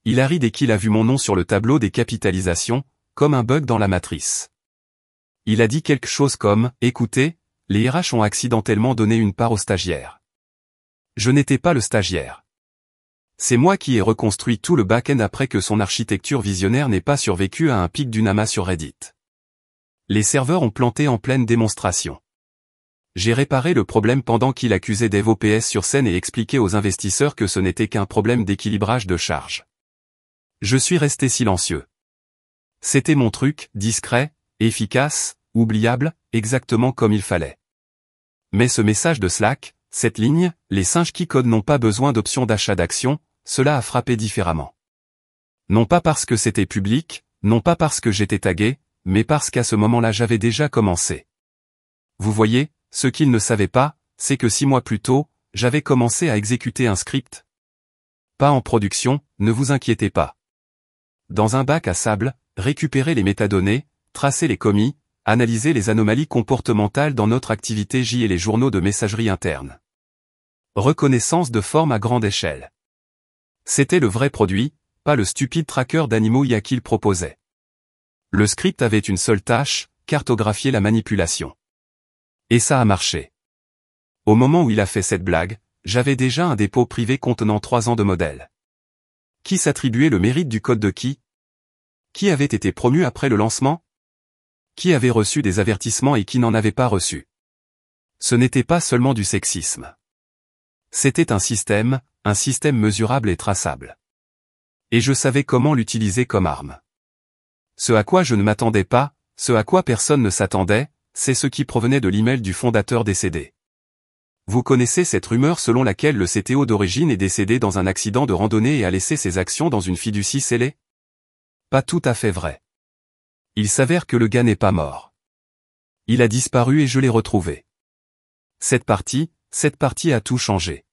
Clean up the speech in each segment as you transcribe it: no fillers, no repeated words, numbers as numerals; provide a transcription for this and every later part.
Il a ri dès qu'il a vu mon nom sur le tableau des capitalisations, comme un bug dans la matrice. Il a dit quelque chose comme « Écoutez, les RH ont accidentellement donné une part au stagiaire. » Je n'étais pas le stagiaire. C'est moi qui ai reconstruit tout le back-end après que son architecture visionnaire n'ait pas survécu à un pic d'une amas sur Reddit. Les serveurs ont planté en pleine démonstration. J'ai réparé le problème pendant qu'il accusait DevOps sur scène et expliquait aux investisseurs que ce n'était qu'un problème d'équilibrage de charge. Je suis resté silencieux. C'était mon truc, discret, efficace, oubliable, exactement comme il fallait. Mais ce message de Slack, cette ligne, les singes qui codent n'ont pas besoin d'options d'achat d'actions, cela a frappé différemment. Non pas parce que c'était public, non pas parce que j'étais tagué, mais parce qu'à ce moment-là j'avais déjà commencé. Vous voyez, ce qu'ils ne savaient pas, c'est que 6 mois plus tôt, j'avais commencé à exécuter un script. Pas en production, ne vous inquiétez pas. Dans un bac à sable, récupérer les métadonnées, tracer les commis, analyser les anomalies comportementales dans notre activité J et les journaux de messagerie interne. Reconnaissance de forme à grande échelle. C'était le vrai produit, pas le stupide tracker d'animaux IA qu'il proposait. Le script avait une seule tâche, cartographier la manipulation. Et ça a marché. Au moment où il a fait cette blague, j'avais déjà un dépôt privé contenant 3 ans de modèles. Qui s'attribuait le mérite du code de qui? Qui avait été promu après le lancement? Qui avait reçu des avertissements et qui n'en avait pas reçu? Ce n'était pas seulement du sexisme. C'était un système mesurable et traçable. Et je savais comment l'utiliser comme arme. Ce à quoi je ne m'attendais pas, ce à quoi personne ne s'attendait, c'est ce qui provenait de l'email du fondateur décédé. Vous connaissez cette rumeur selon laquelle le CTO d'origine est décédé dans un accident de randonnée et a laissé ses actions dans une fiducie scellée? Pas tout à fait vrai. Il s'avère que le gars n'est pas mort. Il a disparu et je l'ai retrouvé. Cette partie a tout changé.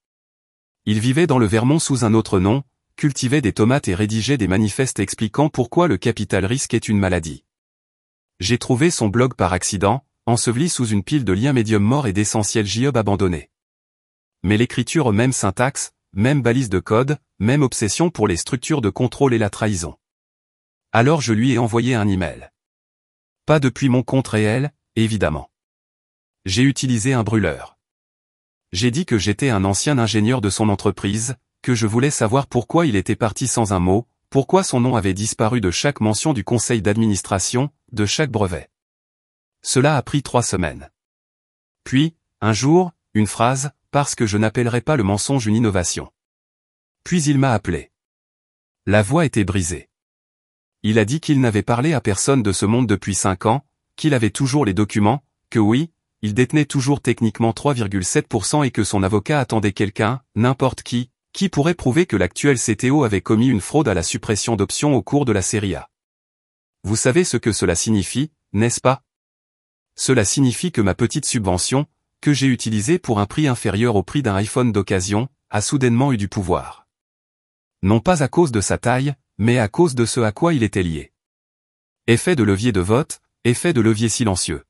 Il vivait dans le Vermont sous un autre nom, cultivait des tomates et rédigeait des manifestes expliquant pourquoi le capital risque est une maladie. J'ai trouvé son blog par accident, enseveli sous une pile de liens médium morts et d'essentiels JOB abandonnés. Mais l'écriture même syntaxe, même balise de code, même obsession pour les structures de contrôle et la trahison. Alors je lui ai envoyé un email. Pas depuis mon compte réel, évidemment. J'ai utilisé un brûleur. J'ai dit que j'étais un ancien ingénieur de son entreprise, que je voulais savoir pourquoi il était parti sans un mot, pourquoi son nom avait disparu de chaque mention du conseil d'administration, de chaque brevet. Cela a pris 3 semaines. Puis, un jour, une phrase, parce que je n'appellerai pas le mensonge une innovation. Puis il m'a appelé. La voix était brisée. Il a dit qu'il n'avait parlé à personne de ce monde depuis 5 ans, qu'il avait toujours les documents, que oui, il détenait toujours techniquement 3,7% et que son avocat attendait quelqu'un, n'importe qui pourrait prouver que l'actuel CTO avait commis une fraude à la suppression d'options au cours de la série A. Vous savez ce que cela signifie, n'est-ce pas? Cela signifie que ma petite subvention, que j'ai utilisée pour un prix inférieur au prix d'un iPhone d'occasion, a soudainement eu du pouvoir. Non pas à cause de sa taille, mais à cause de ce à quoi il était lié. Effet de levier de vote, effet de levier silencieux.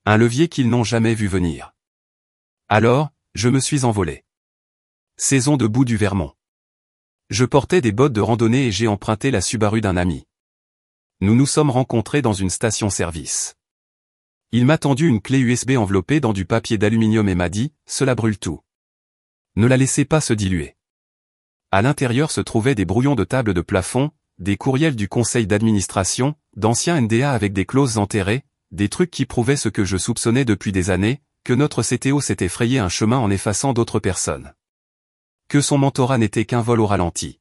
Un levier qu'ils n'ont jamais vu venir. Alors, je me suis envolé. Saison de bout du Vermont. Je portais des bottes de randonnée et j'ai emprunté la Subaru d'un ami. Nous nous sommes rencontrés dans une station-service. Il m'a tendu une clé USB enveloppée dans du papier d'aluminium et m'a dit, cela brûle tout. Ne la laissez pas se diluer. À l'intérieur se trouvaient des brouillons de table de plafond, des courriels du conseil d'administration, d'anciens NDA avec des clauses enterrées, des trucs qui prouvaient ce que je soupçonnais depuis des années, que notre CTO s'était frayé un chemin en effaçant d'autres personnes. Que son mentorat n'était qu'un vol au ralenti.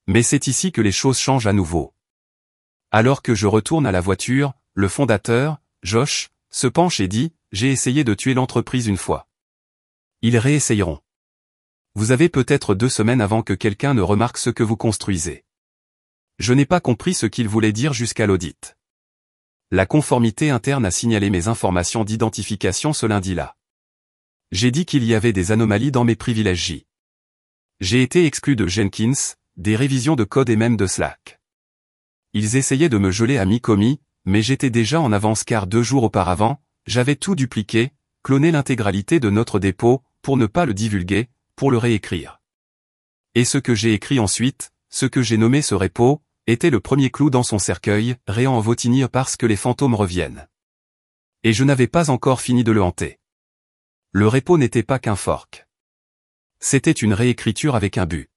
Mais c'est ici que les choses changent à nouveau. Alors que je retourne à la voiture, le fondateur, Josh, se penche et dit, j'ai essayé de tuer l'entreprise une fois. Ils réessayeront. Vous avez peut-être 2 semaines avant que quelqu'un ne remarque ce que vous construisez. Je n'ai pas compris ce qu'il voulait dire jusqu'à l'audit. La conformité interne a signalé mes informations d'identification ce lundi-là. J'ai dit qu'il y avait des anomalies dans mes privilèges J. J'ai été exclu de Jenkins, des révisions de code et même de Slack. Ils essayaient de me geler à mi-commis, mais j'étais déjà en avance car 2 jours auparavant, j'avais tout dupliqué, cloné l'intégralité de notre dépôt, pour ne pas le divulguer, pour le réécrire. Et ce que j'ai écrit ensuite, ce que j'ai nommé ce repo, était le premier clou dans son cercueil, réant en Votigny parce que les fantômes reviennent. Et je n'avais pas encore fini de le hanter. Le repo n'était pas qu'un fork. C'était une réécriture avec un but.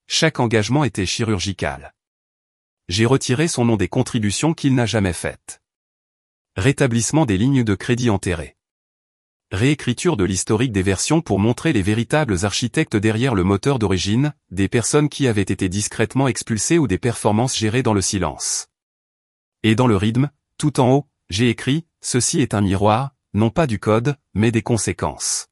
Chaque engagement était chirurgical. J'ai retiré son nom des contributions qu'il n'a jamais faites. Rétablissement des lignes de crédit enterrées. Réécriture de l'historique des versions pour montrer les véritables architectes derrière le moteur d'origine, des personnes qui avaient été discrètement expulsées ou des performances gérées dans le silence. Et dans le rythme, tout en haut, j'ai écrit « Ceci est un miroir, non pas du code, mais des conséquences ».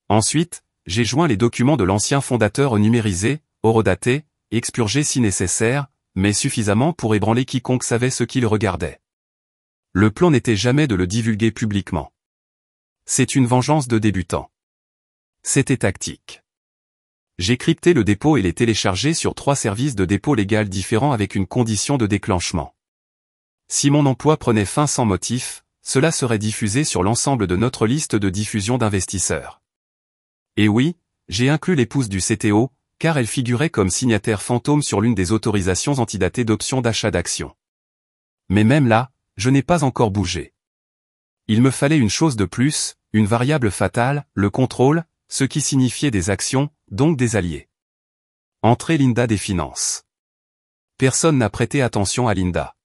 Ensuite, j'ai joint les documents de l'ancien fondateur numérisés, horodatés, expurgés si nécessaire, mais suffisamment pour ébranler quiconque savait ce qu'il regardait. Le plan n'était jamais de le divulguer publiquement. C'est une vengeance de débutant. C'était tactique. J'ai crypté le dépôt et les téléchargé sur 3 services de dépôt légal différents avec une condition de déclenchement. Si mon emploi prenait fin sans motif, cela serait diffusé sur l'ensemble de notre liste de diffusion d'investisseurs. Et oui, j'ai inclus l'épouse du CTO, car elle figurait comme signataire fantôme sur l'une des autorisations antidatées d'options d'achat d'actions. Mais même là, je n'ai pas encore bougé. Il me fallait une chose de plus, une variable fatale, le contrôle, ce qui signifiait des actions, donc des alliés. Entrée Linda des finances. Personne n'a prêté attention à Linda.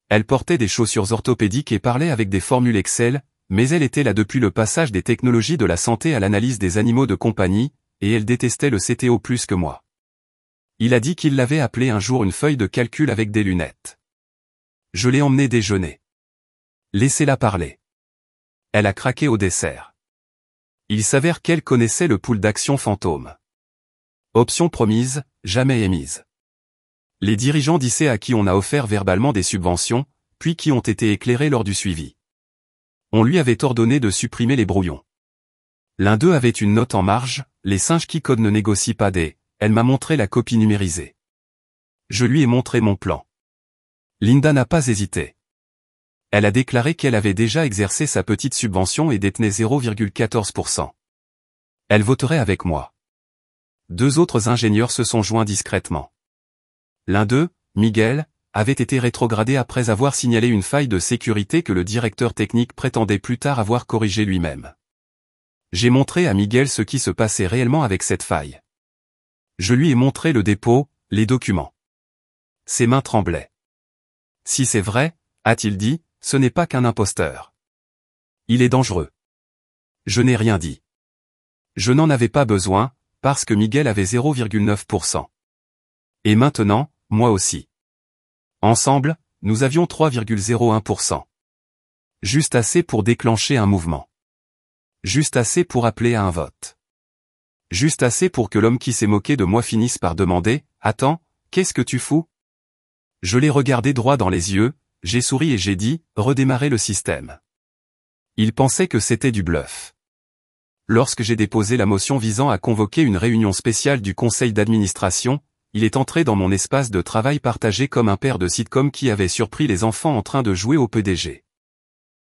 Elle portait des chaussures orthopédiques et parlait avec des formules Excel, mais elle était là depuis le passage des technologies de la santé à l'analyse des animaux de compagnie, et elle détestait le CTO plus que moi. Il a dit qu'il l'avait appelé un jour une feuille de calcul avec des lunettes. Je l'ai emmenée déjeuner. Laissez-la parler. Elle a craqué au dessert. Il s'avère qu'elle connaissait le pool d'actions fantômes. Option promise, jamais émise. Les dirigeants d'IC à qui on a offert verbalement des subventions, puis qui ont été éclairés lors du suivi. On lui avait ordonné de supprimer les brouillons. L'un d'eux avait une note en marge, les singes qui codent ne négocient pas des, elle m'a montré la copie numérisée. Je lui ai montré mon plan. Linda n'a pas hésité. Elle a déclaré qu'elle avait déjà exercé sa petite subvention et détenait 0,14%. Elle voterait avec moi. 2 autres ingénieurs se sont joints discrètement. L'un d'eux, Miguel, avait été rétrogradé après avoir signalé une faille de sécurité que le directeur technique prétendait plus tard avoir corrigée lui-même. J'ai montré à Miguel ce qui se passait réellement avec cette faille. Je lui ai montré le dépôt, les documents. Ses mains tremblaient. Si c'est vrai, a-t-il dit, ce n'est pas qu'un imposteur. Il est dangereux. Je n'ai rien dit. Je n'en avais pas besoin, parce que Miguel avait 0,9%. Et maintenant, moi aussi. Ensemble, nous avions 3,01%. Juste assez pour déclencher un mouvement. Juste assez pour appeler à un vote. Juste assez pour que l'homme qui s'est moqué de moi finisse par demander « Attends, qu'est-ce que tu fous ?» Je l'ai regardé droit dans les yeux, j'ai souri et j'ai dit « Redémarrer le système ». Il pensait que c'était du bluff. Lorsque j'ai déposé la motion visant à convoquer une réunion spéciale du conseil d'administration, il est entré dans mon espace de travail partagé comme un père de sitcom qui avait surpris les enfants en train de jouer au PDG.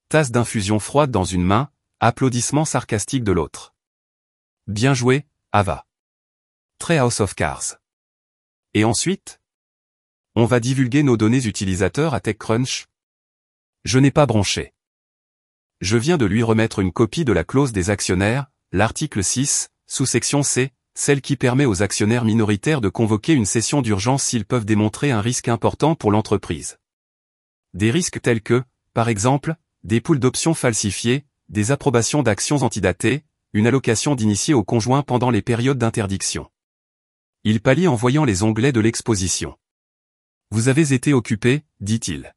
Tasse d'infusion froide dans une main, applaudissements sarcastiques de l'autre. Bien joué, Ava. Très House of Cards. Et ensuite ? On va divulguer nos données utilisateurs à TechCrunch. Je n'ai pas bronché. Je viens de lui remettre une copie de la clause des actionnaires, l'article 6, sous-section C, celle qui permet aux actionnaires minoritaires de convoquer une session d'urgence s'ils peuvent démontrer un risque important pour l'entreprise. Des risques tels que, par exemple, des pools d'options falsifiées, des approbations d'actions antidatées, une allocation d'initiés aux conjoints pendant les périodes d'interdiction. Il pâlit en voyant les onglets de l'exposition. Vous avez été occupé, dit-il.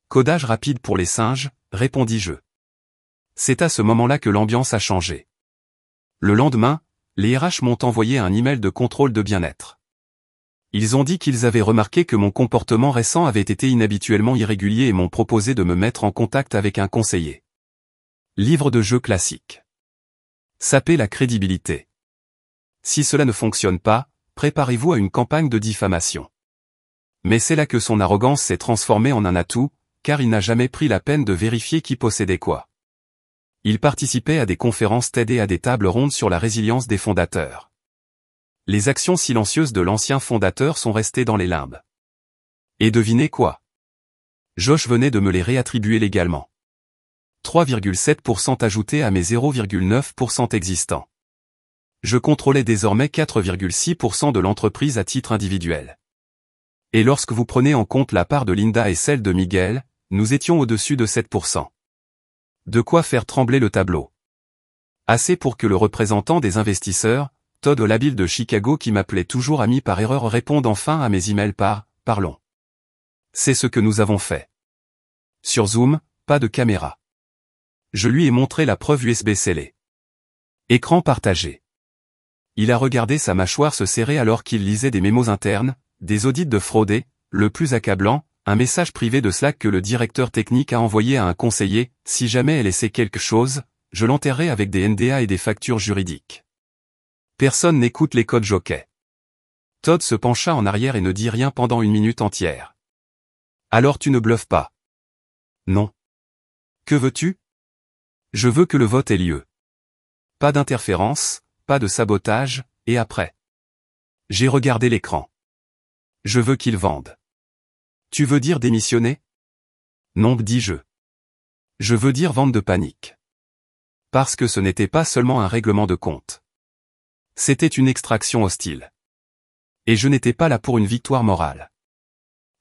Codage rapide pour les singes, répondis-je. C'est à ce moment-là que l'ambiance a changé. Le lendemain, les RH m'ont envoyé un email de contrôle de bien-être. Ils ont dit qu'ils avaient remarqué que mon comportement récent avait été inhabituellement irrégulier et m'ont proposé de me mettre en contact avec un conseiller. Livre de jeu classique. Saper la crédibilité. Si cela ne fonctionne pas, préparez-vous à une campagne de diffamation. Mais c'est là que son arrogance s'est transformée en un atout, car il n'a jamais pris la peine de vérifier qui possédait quoi. Il participait à des conférences TED et à des tables rondes sur la résilience des fondateurs. Les actions silencieuses de l'ancien fondateur sont restées dans les limbes. Et devinez quoi? Josh venait de me les réattribuer légalement. 3,7% ajoutés à mes 0,9% existants. Je contrôlais désormais 4,6% de l'entreprise à titre individuel. Et lorsque vous prenez en compte la part de Linda et celle de Miguel, nous étions au-dessus de 7%. De quoi faire trembler le tableau. Assez pour que le représentant des investisseurs, Todd Olabile de Chicago qui m'appelait toujours ami par erreur réponde enfin à mes emails par « Parlons ». C'est ce que nous avons fait. Sur Zoom, pas de caméra. Je lui ai montré la preuve USB scellée. Écran partagé. Il a regardé sa mâchoire se serrer alors qu'il lisait des mémos internes, des audits de fraudés, le plus accablant, un message privé de Slack que le directeur technique a envoyé à un conseiller, si jamais elle essaie quelque chose, je l'enterrerai avec des NDA et des factures juridiques. Personne n'écoute les codes jockeys. Todd se pencha en arrière et ne dit rien pendant 1 minute entière. Alors tu ne bluffes pas. Non. Que veux-tu? Je veux que le vote ait lieu. Pas d'interférence, pas de sabotage, et après. J'ai regardé l'écran. Je veux qu'ils vendent. Tu veux dire démissionner? Non, dis-je. Je veux dire vente de panique. Parce que ce n'était pas seulement un règlement de compte. C'était une extraction hostile. Et je n'étais pas là pour une victoire morale.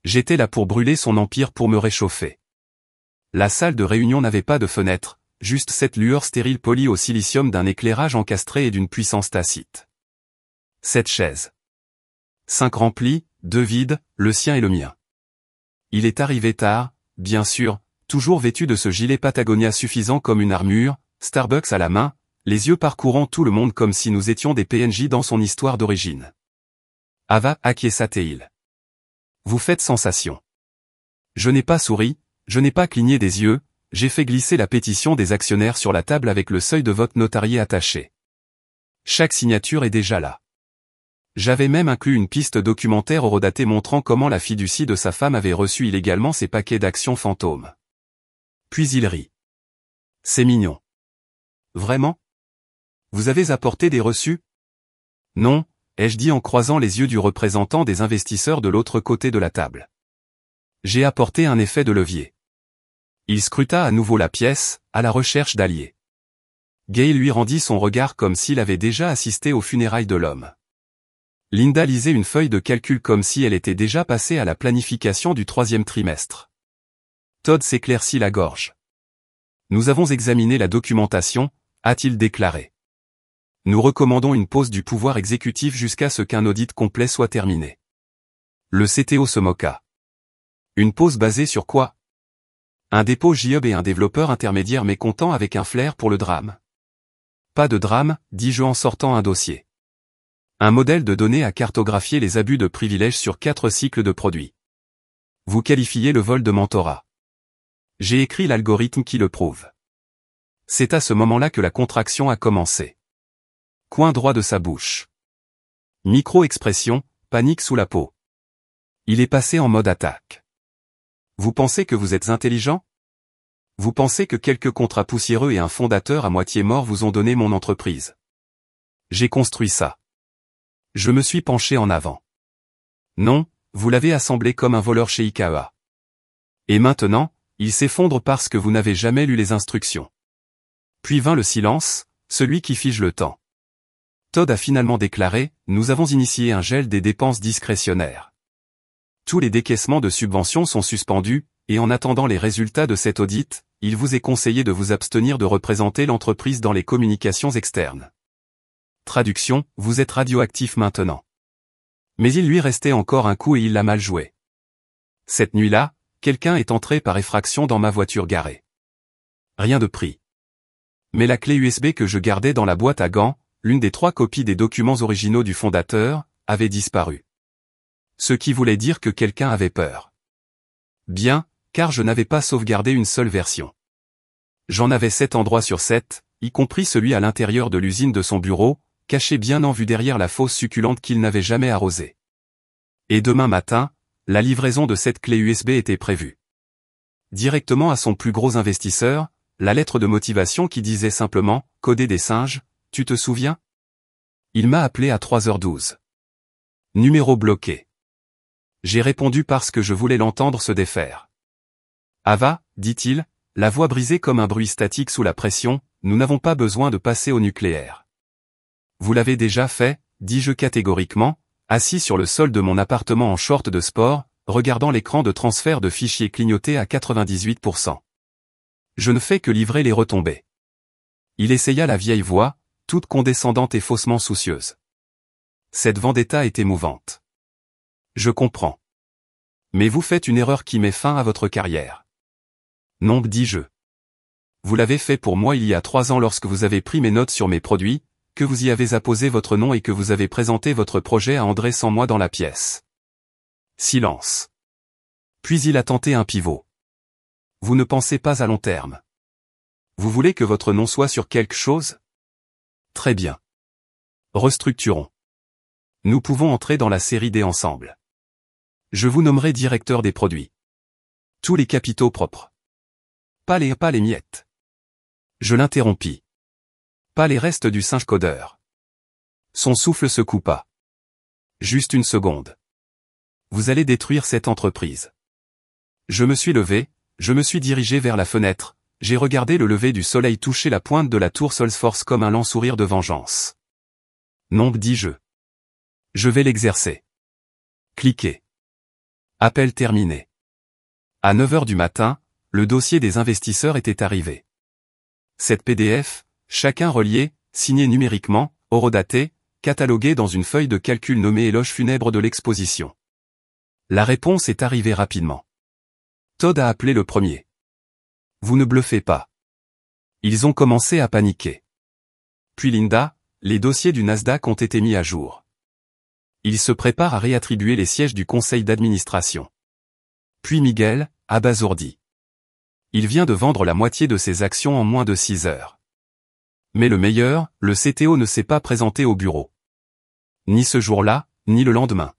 J'étais là pour brûler son empire pour me réchauffer. La salle de réunion n'avait pas de fenêtre, juste cette lueur stérile polie au silicium d'un éclairage encastré et d'une puissance tacite. 7 chaises. 5 remplies, 2 vides, le sien et le mien. Il est arrivé tard, bien sûr, toujours vêtu de ce gilet Patagonia suffisant comme une armure, Starbucks à la main, les yeux parcourant tout le monde comme si nous étions des PNJ dans son histoire d'origine. Ava, acquiesça-t-il. Vous faites sensation. Je n'ai pas souri, je n'ai pas cligné des yeux, j'ai fait glisser la pétition des actionnaires sur la table avec le seuil de vote notarié attaché. Chaque signature est déjà là. J'avais même inclus une piste documentaire horodatée montrant comment la fiducie de sa femme avait reçu illégalement ses paquets d'actions fantômes. Puis il rit. C'est mignon. Vraiment? Vous avez apporté des reçus? Non, ai-je dit en croisant les yeux du représentant des investisseurs de l'autre côté de la table. J'ai apporté un effet de levier. Il scruta à nouveau la pièce, à la recherche d'alliés. Gay lui rendit son regard comme s'il avait déjà assisté aux funérailles de l'homme. Linda lisait une feuille de calcul comme si elle était déjà passée à la planification du 3e trimestre. Todd s'éclaircit la gorge. Nous avons examiné la documentation, a-t-il déclaré. Nous recommandons une pause du pouvoir exécutif jusqu'à ce qu'un audit complet soit terminé. Le CTO se moqua. Une pause basée sur quoi? Un dépôt JOB et un développeur intermédiaire mécontent avec un flair pour le drame. Pas de drame, dis-je en sortant un dossier. Un modèle de données à cartographier les abus de privilèges sur 4 cycles de produits. Vous qualifiez le vol de mentorat. J'ai écrit l'algorithme qui le prouve. C'est à ce moment-là que la contraction a commencé. Coin droit de sa bouche. Micro-expression, panique sous la peau. Il est passé en mode attaque. Vous pensez que vous êtes intelligent? Vous pensez que quelques contrats poussiéreux et un fondateur à moitié mort vous ont donné mon entreprise? J'ai construit ça. Je me suis penché en avant. Non, vous l'avez assemblé comme un voleur chez IKEA. Et maintenant, il s'effondre parce que vous n'avez jamais lu les instructions. Puis vint le silence, celui qui fige le temps. Todd a finalement déclaré, nous avons initié un gel des dépenses discrétionnaires. Tous les décaissements de subventions sont suspendus, et en attendant les résultats de cet audit, il vous est conseillé de vous abstenir de représenter l'entreprise dans les communications externes. Traduction, vous êtes radioactif maintenant. Mais il lui restait encore un coup et il l'a mal joué. Cette nuit-là, quelqu'un est entré par effraction dans ma voiture garée. Rien de pris. Mais la clé USB que je gardais dans la boîte à gants, l'une des 3 copies des documents originaux du fondateur, avait disparu. Ce qui voulait dire que quelqu'un avait peur. Bien, car je n'avais pas sauvegardé une seule version. J'en avais 7 endroits sur 7, y compris celui à l'intérieur de l'usine de son bureau, caché bien en vue derrière la fosse succulente qu'il n'avait jamais arrosée. Et demain matin, la livraison de cette clé USB était prévue. Directement à son plus gros investisseur, la lettre de motivation qui disait simplement « Coder des singes, tu te souviens ? Il m'a appelé à 3h12. Numéro bloqué. J'ai répondu parce que je voulais l'entendre se défaire. Ava, dit-il, la voix brisée comme un bruit statique sous la pression, nous n'avons pas besoin de passer au nucléaire. Vous l'avez déjà fait, dis-je catégoriquement, assis sur le sol de mon appartement en short de sport, regardant l'écran de transfert de fichiers clignoter à 98%. Je ne fais que livrer les retombées. Il essaya la vieille voix, toute condescendante et faussement soucieuse. Cette vendetta est émouvante. Je comprends. Mais vous faites une erreur qui met fin à votre carrière. Non, dis-je. Vous l'avez fait pour moi il y a 3 ans lorsque vous avez pris mes notes sur mes produits, que vous y avez apposé votre nom et que vous avez présenté votre projet à André sans moi dans la pièce. Silence. Puis il a tenté un pivot. Vous ne pensez pas à long terme. Vous voulez que votre nom soit sur quelque chose? Très bien. Restructurons. Nous pouvons entrer dans la série D ensemble. Je vous nommerai directeur des produits. Tous les capitaux propres. Pas les miettes. Je l'interrompis. Pas les restes du singe codeur. Son souffle se coupa. Juste une seconde. Vous allez détruire cette entreprise. Je me suis levé, je me suis dirigé vers la fenêtre, j'ai regardé le lever du soleil toucher la pointe de la tour Salesforce comme un lent sourire de vengeance. Non, dis-je. Je vais l'exercer. Cliquez. Appel terminé. À 9h du matin, le dossier des investisseurs était arrivé. Cette PDF, chacun relié, signé numériquement, horodaté, catalogué dans une feuille de calcul nommée éloge funèbre de l'exposition. La réponse est arrivée rapidement. Todd a appelé le premier. Vous ne bluffez pas. Ils ont commencé à paniquer. Puis Linda, les dossiers du Nasdaq ont été mis à jour. Ils se préparent à réattribuer les sièges du conseil d'administration. Puis Miguel, abasourdi. Il vient de vendre la moitié de ses actions en moins de 6 heures. Mais le meilleur, le CTO ne s'est pas présenté au bureau. Ni ce jour-là, ni le lendemain.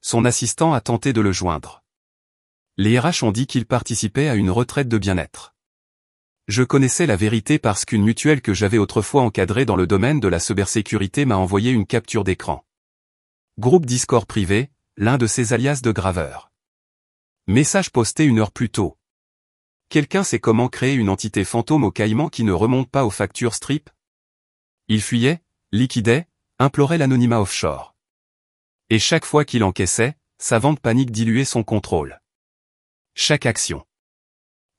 Son assistant a tenté de le joindre. Les RH ont dit qu'il participait à une retraite de bien-être. Je connaissais la vérité parce qu'une mutuelle que j'avais autrefois encadrée dans le domaine de la cybersécurité m'a envoyé une capture d'écran. Groupe Discord privé, l'un de ses alias de graveur. Message posté 1 heure plus tôt. Quelqu'un sait comment créer une entité fantôme au Caïman qui ne remonte pas aux factures strip? Il fuyait, liquidait, implorait l'anonymat offshore. Et chaque fois qu'il encaissait, sa vente panique diluait son contrôle. Chaque action.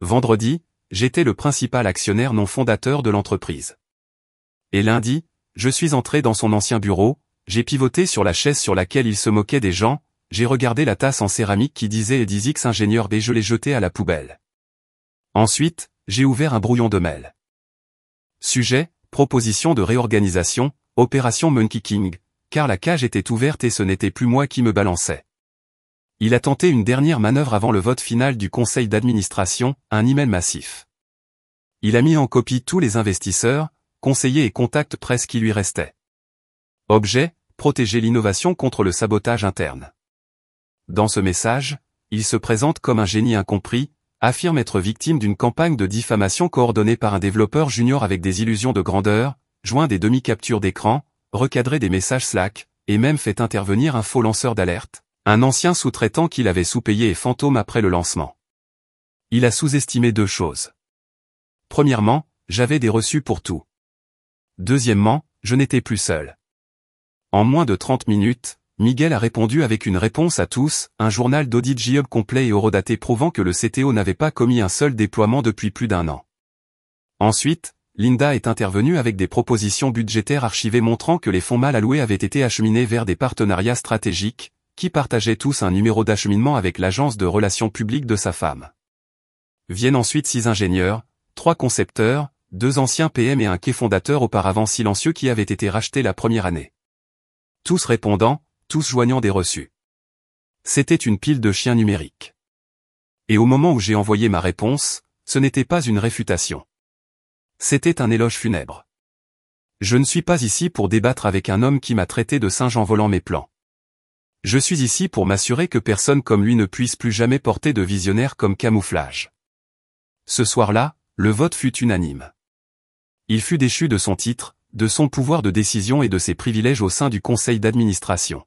Vendredi, j'étais le principal actionnaire non fondateur de l'entreprise. Et lundi, je suis entré dans son ancien bureau, j'ai pivoté sur la chaise sur laquelle il se moquait des gens, j'ai regardé la tasse en céramique qui disait Edisix ingénieur et je l'ai jetée à la poubelle. Ensuite, j'ai ouvert un brouillon de mail. Sujet, proposition de réorganisation, opération Monkey King, car la cage était ouverte et ce n'était plus moi qui me balançais. Il a tenté une dernière manœuvre avant le vote final du conseil d'administration, un email massif. Il a mis en copie tous les investisseurs, conseillers et contacts presse qui lui restaient. Objet, protéger l'innovation contre le sabotage interne. Dans ce message, il se présente comme un génie incompris, affirme être victime d'une campagne de diffamation coordonnée par un développeur junior avec des illusions de grandeur, joint des demi-captures d'écran, recadré des messages Slack, et même fait intervenir un faux lanceur d'alerte, un ancien sous-traitant qu'il avait sous-payé et fantôme après le lancement. Il a sous-estimé 2 choses. Premièrement, j'avais des reçus pour tout. Deuxièmement, je n'étais plus seul. En moins de 30 minutes, Miguel a répondu avec une réponse à tous, un journal d'audit JOB complet et horodaté prouvant que le CTO n'avait pas commis un seul déploiement depuis plus d'1 an. Ensuite, Linda est intervenue avec des propositions budgétaires archivées montrant que les fonds mal alloués avaient été acheminés vers des partenariats stratégiques, qui partageaient tous un numéro d'acheminement avec l'agence de relations publiques de sa femme. Viennent ensuite 6 ingénieurs, 3 concepteurs, 2 anciens PM et un quai fondateur auparavant silencieux qui avait été racheté la première année. Tous répondant, tous joignant des reçus. C'était une pile de chiens numériques. Et au moment où j'ai envoyé ma réponse, ce n'était pas une réfutation. C'était un éloge funèbre. Je ne suis pas ici pour débattre avec un homme qui m'a traité de singe en volant mes plans. Je suis ici pour m'assurer que personne comme lui ne puisse plus jamais porter de visionnaire comme camouflage. Ce soir-là, le vote fut unanime. Il fut déchu de son titre, de son pouvoir de décision et de ses privilèges au sein du conseil d'administration.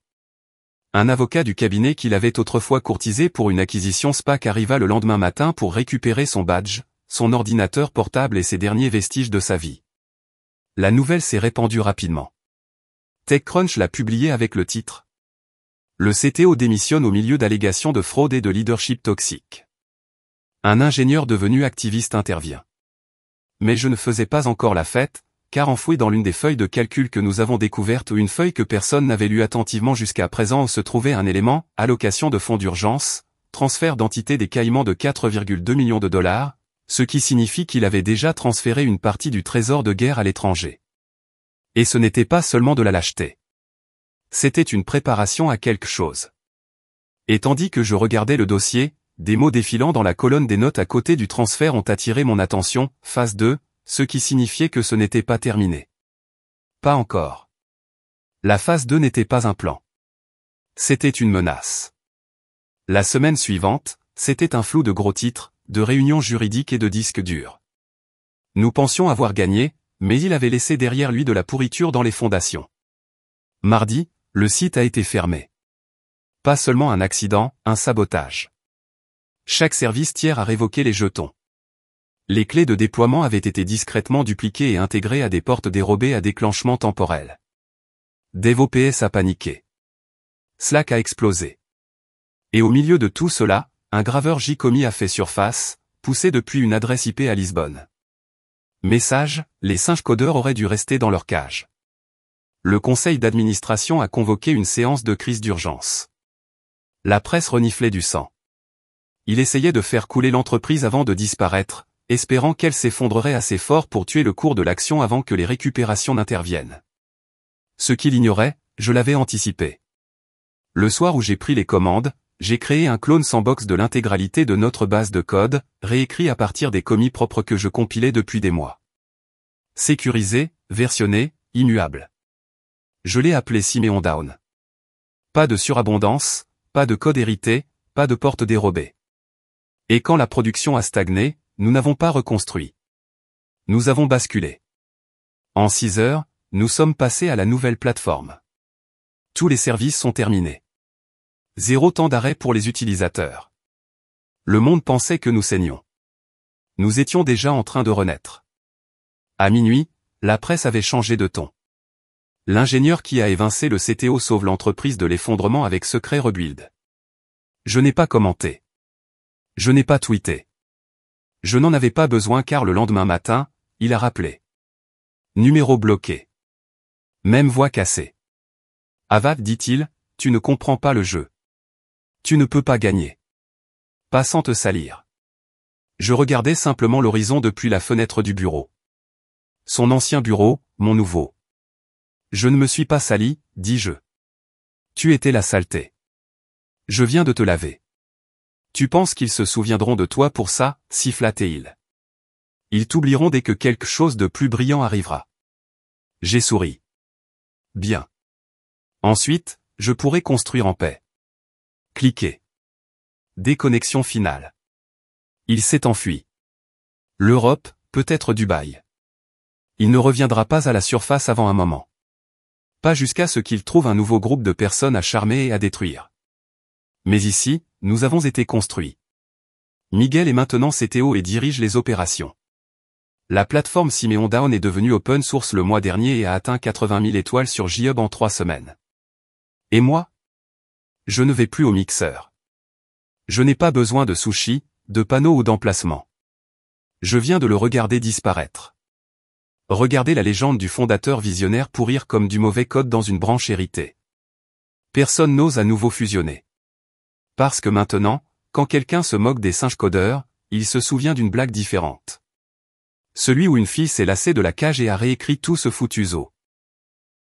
Un avocat du cabinet qu'il avait autrefois courtisé pour une acquisition SPAC arriva le lendemain matin pour récupérer son badge, son ordinateur portable et ses derniers vestiges de sa vie. La nouvelle s'est répandue rapidement. TechCrunch l'a publié avec le titre « Le CTO démissionne au milieu d'allégations de fraude et de leadership toxique. Un ingénieur devenu activiste intervient. » Mais je ne faisais pas encore la fête, car enfoui dans l'une des feuilles de calcul que nous avons découvertes, une feuille que personne n'avait lue attentivement jusqu'à présent, où se trouvait un élément, allocation de fonds d'urgence, transfert d'entité des Caïmans de 4,2 millions de dollars, ce qui signifie qu'il avait déjà transféré une partie du trésor de guerre à l'étranger. Et ce n'était pas seulement de la lâcheté. C'était une préparation à quelque chose. Et tandis que je regardais le dossier, des mots défilant dans la colonne des notes à côté du transfert ont attiré mon attention, phase 2, ce qui signifiait que ce n'était pas terminé. Pas encore. La phase 2 n'était pas un plan. C'était une menace. La semaine suivante, c'était un flou de gros titres, de réunions juridiques et de disques durs. Nous pensions avoir gagné, mais il avait laissé derrière lui de la pourriture dans les fondations. Mardi, le site a été fermé. Pas seulement un accident, un sabotage. Chaque service tiers a révoqué les jetons. Les clés de déploiement avaient été discrètement dupliquées et intégrées à des portes dérobées à déclenchement temporel. DevOps a paniqué. Slack a explosé. Et au milieu de tout cela, un graveur J-Commis a fait surface, poussé depuis une adresse IP à Lisbonne. Message, les singes codeurs auraient dû rester dans leur cage. Le conseil d'administration a convoqué une séance de crise d'urgence. La presse reniflait du sang. Il essayait de faire couler l'entreprise avant de disparaître, espérant qu'elle s'effondrerait assez fort pour tuer le cours de l'action avant que les récupérations n'interviennent. Ce qu'il ignorait, je l'avais anticipé. Le soir où j'ai pris les commandes, j'ai créé un clone sandbox de l'intégralité de notre base de code, réécrit à partir des commis propres que je compilais depuis des mois. Sécurisé, versionné, immuable. Je l'ai appelé Simeon Down. Pas de surabondance, pas de code hérité, pas de porte dérobée. Et quand la production a stagné, nous n'avons pas reconstruit. Nous avons basculé. En 6 heures, nous sommes passés à la nouvelle plateforme. Tous les services sont terminés. 0 temps d'arrêt pour les utilisateurs. Le monde pensait que nous saignions. Nous étions déjà en train de renaître. À minuit, la presse avait changé de ton. L'ingénieur qui a évincé le CTO sauve l'entreprise de l'effondrement avec secret rebuild. Je n'ai pas commenté. Je n'ai pas tweeté. Je n'en avais pas besoin car le lendemain matin, il a rappelé. Numéro bloqué. Même voix cassée. Avad, dit-il, tu ne comprends pas le jeu. Tu ne peux pas gagner. Pas sans te salir. Je regardais simplement l'horizon depuis la fenêtre du bureau. Son ancien bureau, mon nouveau. Je ne me suis pas sali, dis-je. Tu étais la saleté. Je viens de te laver. Tu penses qu'ils se souviendront de toi pour ça, siffla-t-il. Ils t'oublieront dès que quelque chose de plus brillant arrivera. J'ai souri. Bien. Ensuite, je pourrai construire en paix. Cliquez. Déconnexion finale. Il s'est enfui. L'Europe, peut-être Dubaï. Il ne reviendra pas à la surface avant un moment. Pas jusqu'à ce qu'il trouve un nouveau groupe de personnes à charmer et à détruire. Mais ici, nous avons été construits. Miguel est maintenant CTO et dirige les opérations. La plateforme Simeon Down est devenue open source le mois dernier et a atteint 80 000 étoiles sur GitHub en 3 semaines. Et moi? Je ne vais plus au mixeur. Je n'ai pas besoin de sushi, de panneaux ou d'emplacements. Je viens de le regarder disparaître. Regardez la légende du fondateur visionnaire pourrir comme du mauvais code dans une branche héritée. Personne n'ose à nouveau fusionner. Parce que maintenant, quand quelqu'un se moque des singes codeurs, il se souvient d'une blague différente. Celui où une fille s'est lassée de la cage et a réécrit tout ce foutu zoo.